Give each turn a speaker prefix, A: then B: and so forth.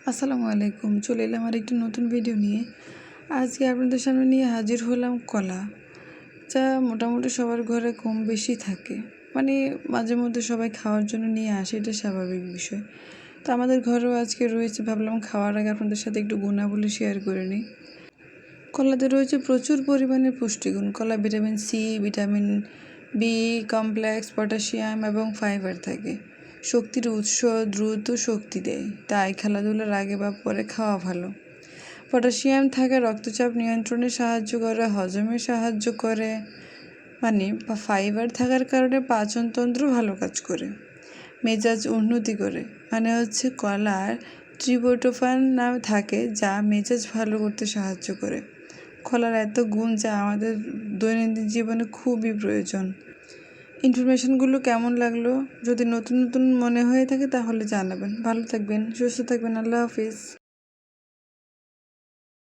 A: আসসালামু আলাইকুম। চলে এলাম আর একটি নতুন ভিডিও নিয়ে। আজকে আপনাদের সামনে নিয়ে হাজির হলাম কলা, যা মোটামুটি সবার ঘরে কম বেশি থাকে। মানে মাঝে মধ্যে সবাই খাওয়ার জন্য নিয়ে আসে, এটা স্বাভাবিক বিষয়। তো আমাদের ঘরেও আজকে রয়েছে, ভাবলাম খাওয়ার আগে আপনাদের সাথে একটু গুণাবলী শেয়ার করে নিই। কলাতে রয়েছে প্রচুর পরিমাণে পুষ্টিগুণ। কলা vitamin C, vitamin B complex, potassium এবং ফাইবার থাকে। শক্তির উৎস, দ্রুত শক্তি দেয়, তাই খেলাধুলার আগে বা পরে খাওয়া ভালো। পটাশিয়াম থাকে রক্তচাপ নিয়ন্ত্রণে সাহায্য করে, হজমে সাহায্য করে। ফাইবার থাকার কারণে পাচনতন্ত্র ভালো কাজ করে, মেজাজ উন্নতি করে। কলার ট্রিপটোফ্যান নাম থাকে, যা মেজাজ ভালো করতে সাহায্য করে। কলার এত গুণ যা আমাদের দৈনন্দিন জীবনে খুবই প্রয়োজন। ইনফরমেশনগুলো কেমন লাগলো? যদি নতুন নতুন মনে হয়ে থাকে তাহলে জানাবেন। ভালো থাকবেন, সুস্থ থাকবেন। আল্লাহ হাফিজ।